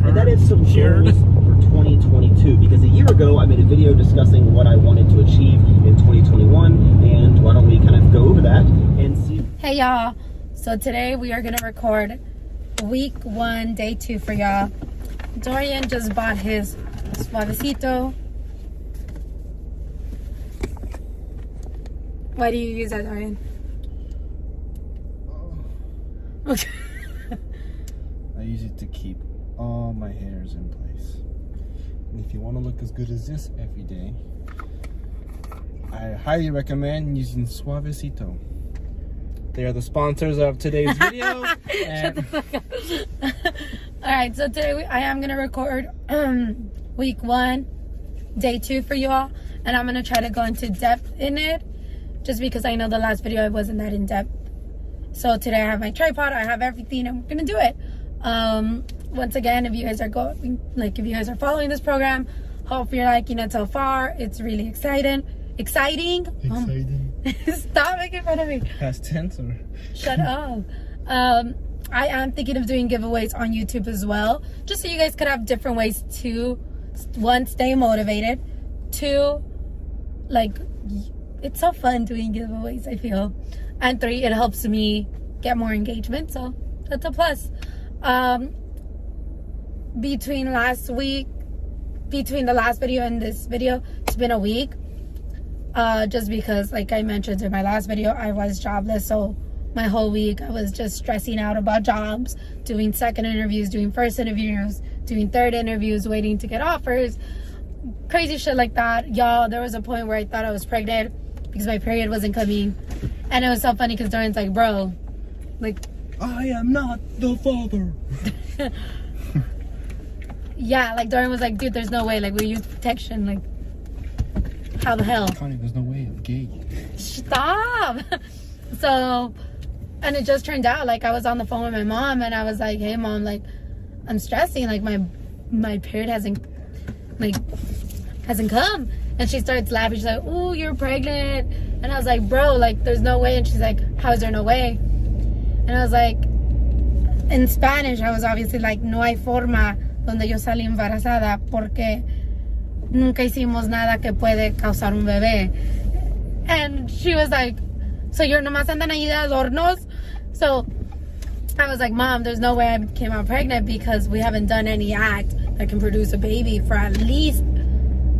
and that is some goals for 2022. Because a year ago, I made a video discussing what I wanted to achieve in 2021, and why don't we kind of go over that and see. Hey y'all, so today we are gonna record week 1, day 2 for y'all. Dorian just bought his Suavecito. Why do you use that, Dorian? Okay. I use it to keep all my hairs in place. And if you want to look as good as this every day, I highly recommend using Suavecito. They are the sponsors of today's video. Shut the fuck up. Alright, so today I am going to record week 1, day 2 for y'all. And I'm going to try to go into depth in it. Just because I know the last video I wasn't that in depth. So today I have my tripod, I have everything, and we're going to do it. Once again, if you guys are following this program, hope you're liking it so far. It's really exciting. Exciting? Stop making fun of me. Past tense or? Shut up. I am thinking of doing giveaways on YouTube as well, just so you guys could have different ways to, 1, stay motivated, 2, like, it's so fun doing giveaways, I feel, and 3, it helps me get more engagement, so that's a plus. Between the last video and this video, it's been a week. Just because, like I mentioned in my last video, I was jobless, so my whole week I was just stressing out about jobs, doing second interviews, doing first interviews, doing third interviews, waiting to get offers, crazy shit like that. Y'all, there was a point where I thought I was pregnant because my period wasn't coming, and it was so funny because Dorian's like, bro, like, I am not the father. yeah, like Dorian was like, dude, there's no way, like, we use protection, like, how the hell? Connie, there's no way, I'm gay. Stop. So, and it just turned out, like, I was on the phone with my mom, and I was like, hey mom, like, I'm stressing, like, my period hasn't come. And she starts laughing. She's like, ooh, you're pregnant. And I was like, bro, like, there's no way. And she's like, how is there no way? And I was like, in Spanish, I was obviously like, no hay forma donde yo salí embarazada porque nunca hicimos nada que puede causar un bebé. And she was like, so you're nomás andan ahí de adornos? So I was like, mom, there's no way I came out pregnant because we haven't done any act that can produce a baby for at least,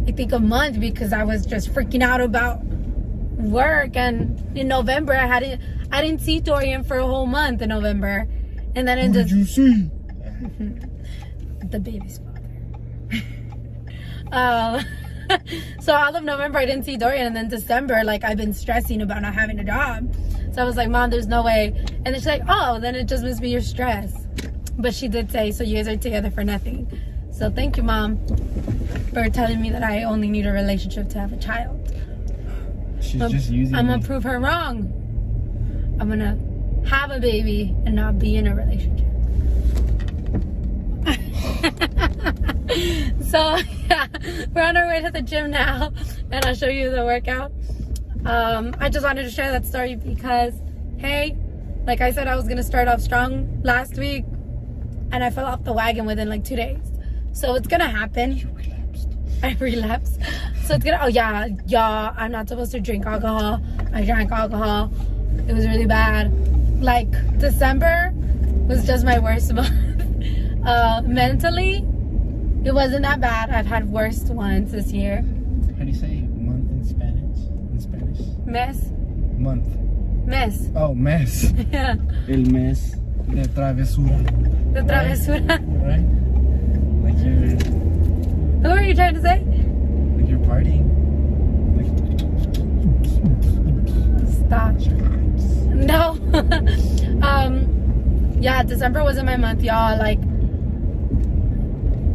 I think, a month, because I was just freaking out about work. And in November, I didn't see Dorian for a whole month in November. And then What did you see? The baby's father. So all of November I didn't see Dorian, and then December, like, I've been stressing about not having a job. So I was like, mom, there's no way. And then she's like, oh, then it just must be your stress. But she did say, so you guys are together for nothing. So thank you, mom, for telling me that I only need a relationship to have a child. She's just using I'm gonna prove her wrong. I'm gonna have a baby and not be in a relationship. So yeah, we're on our way to the gym now, and I'll show you the workout. I just wanted to share that story because, hey, like I said, I was gonna start off strong last week, and I fell off the wagon within like 2 days. So it's gonna happen. You relapsed. I relapsed. So it's gonna, oh yeah, y'all, I'm not supposed to drink alcohol. I drank alcohol. It was really bad. Like, December was just my worst month. Mentally, it wasn't that bad. I've had worse ones this year. How do you say month in Spanish? Mes. Month. Mes. Oh, mes. Yeah. El mes de travesura. The travesura. Right? Like you're... Who are you trying to say? Like you're partying. Like... Stop. No. Yeah, December wasn't my month, y'all. Like,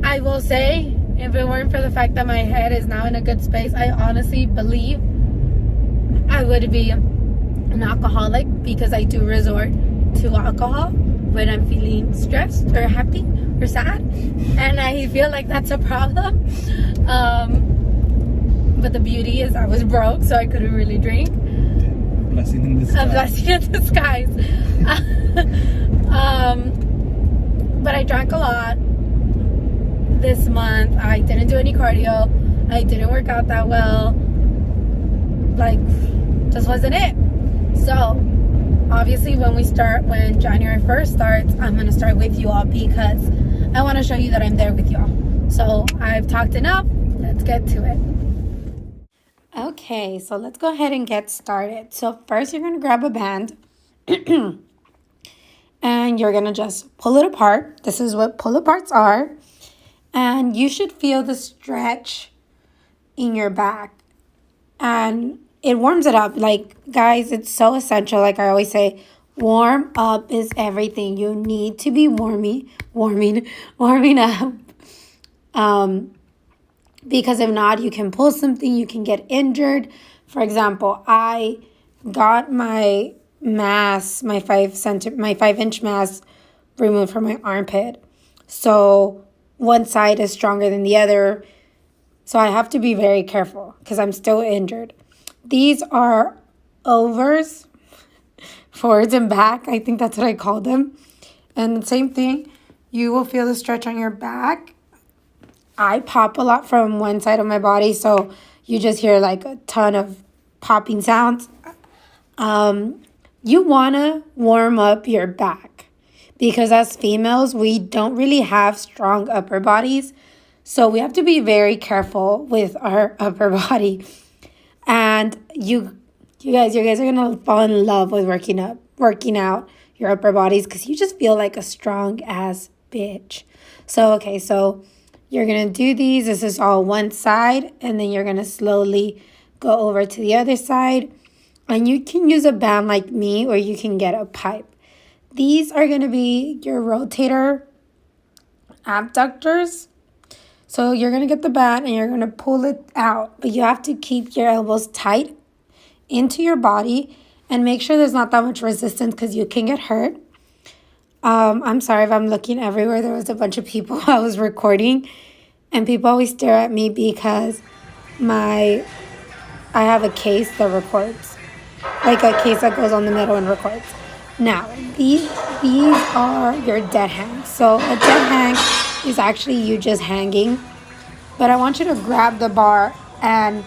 I will say, if it weren't for the fact that my head is now in a good space, I honestly believe I would be an alcoholic, because I do resort to alcohol when I'm feeling stressed or happy or sad, and I feel like that's a problem. But the beauty is I was broke, so I couldn't really drink. Blessing in disguise. A blessing in disguise. But I drank a lot. this month. I didn't do any cardio. I didn't work out that well. Like, just wasn't it. So, obviously, when January 1st starts, I'm going to start with you all because I want to show you that I'm there with y'all. So, I've talked enough. Let's get to it. Okay, so let's go ahead and get started. So, first, you're going to grab a band. And you're going to just pull it apart. This is what pull-aparts are. And you should feel the stretch in your back. And it warms it up. Like, guys, it's so essential. Like I always say, warm up is everything. You need to be warming up. Because if not, you can pull something, you can get injured. For example, I got my mass, my 5-inch mass removed from my armpit. So one side is stronger than the other. So I have to be very careful because I'm still injured. These are overs, forwards and back. I think that's what I call them. And same thing, you will feel the stretch on your back. I pop a lot from one side of my body, so you just hear like a ton of popping sounds. You want to warm up your back because as females, we don't really have strong upper bodies. So we have to be very careful with our upper body. And you guys are going to fall in love with working out your upper bodies because you just feel like a strong ass bitch. So you're going to do these. This is all one side. And then you're going to slowly go over to the other side. And you can use a band like me or you can get a pipe. These are going to be your rotator abductors. So you're going to get the band and you're going to pull it out. But you have to keep your elbows tight into your body and make sure there's not that much resistance because you can get hurt. I'm sorry if I'm looking everywhere. There was a bunch of people I was recording. And people always stare at me because I have a case that records. Like a case that goes on the middle and records. Now, these are your dead hangs. So a dead hang is actually you just hanging. But I want you to grab the bar and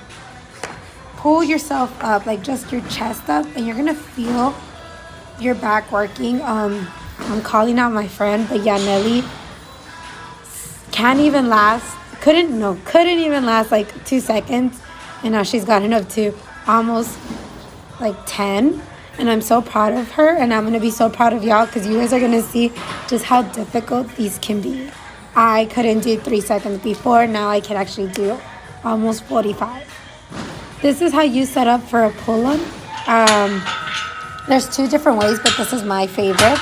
pull yourself up, like just your chest up. And you're going to feel your back working. I'm calling out my friend, but yeah, Nelly couldn't even last like 2 seconds. And now she's gotten up to almost like 10. And I'm so proud of her. And I'm going to be so proud of y'all because you guys are going to see just how difficult these can be. I couldn't do 3 seconds before. Now I can actually do almost 45. This is how you set up for a pull-up. There's 2 different ways, but this is my favorite.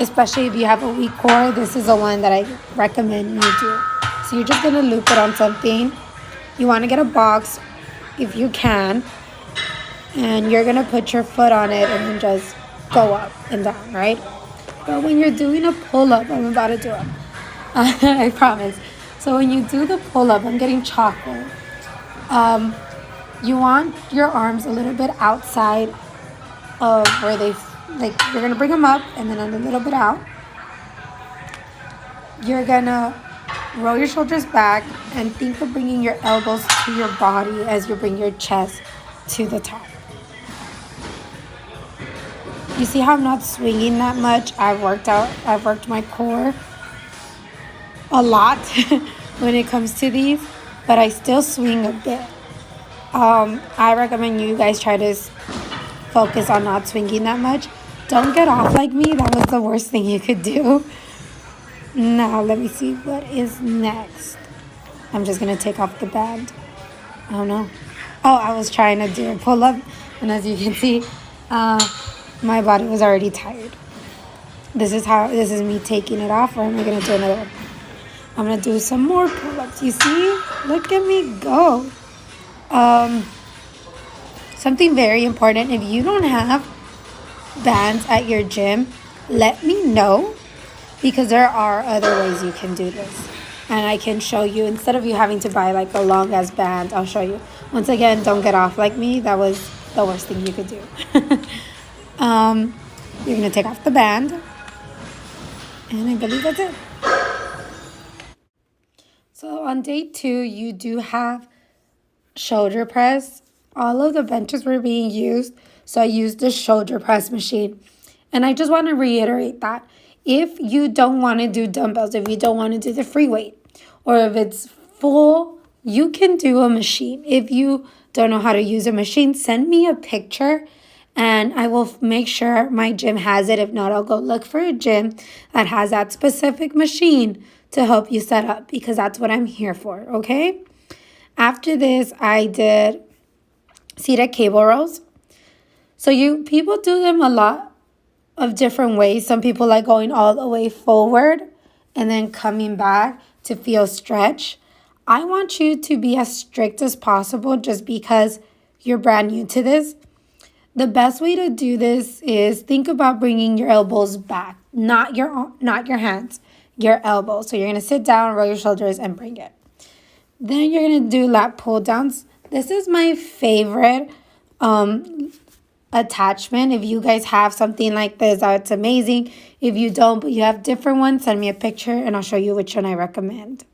Especially if you have a weak core, this is the one that I recommend you do. So you're just going to loop it on something. You want to get a box if you can. And you're going to put your foot on it and then just go up and down, right? But when you're doing a pull-up, I'm about to do it. I promise. So when you do the pull-up, I'm getting chocolate. You want your arms a little bit outside of where you're going to bring them up and then a little bit out. You're going to roll your shoulders back and think of bringing your elbows to your body as you bring your chest to the top. You see how I'm not swinging that much? I've worked my core a lot when it comes to these, but I still swing a bit. I recommend you guys try to focus on not swinging that much. Don't get off like me. That was the worst thing you could do. Now, let me see what is next. I'm just going to take off the band. I don't know. Oh, I was trying to do a pull-up, and as you can see, my body was already tired. This is me taking it off, or am I going to do another one? I'm going to do some more pull-ups. You see? Look at me go. Something very important, if you don't have bands at your gym, let me know, because there are other ways you can do this. And I can show you, instead of you having to buy like a long ass band, I'll show you. Once again, don't get off like me. That was the worst thing you could do. You're going to take off the band. And I believe that's it. So on day 2, you do have shoulder press. All of the benches were being used, so I used the shoulder press machine. And I just want to reiterate that if you don't want to do dumbbells, if you don't want to do the free weight, or if it's full, you can do a machine. If you don't know how to use a machine, send me a picture and I will make sure my gym has it. If not, I'll go look for a gym that has that specific machine to help you set up, because that's what I'm here for, okay? After this, I did seated cable rows. So people do them a lot of different ways. Some people like going all the way forward and then coming back to feel stretch. I want you to be as strict as possible just because you're brand new to this. The best way to do this is think about bringing your elbows back, not your hands, your elbows. So you're going to sit down, roll your shoulders, and bring it. Then you're going to do lat pull downs. This is my favorite attachment. If you guys have something like this, it's amazing. If you don't, but you have different ones, send me a picture and I'll show you which one I recommend.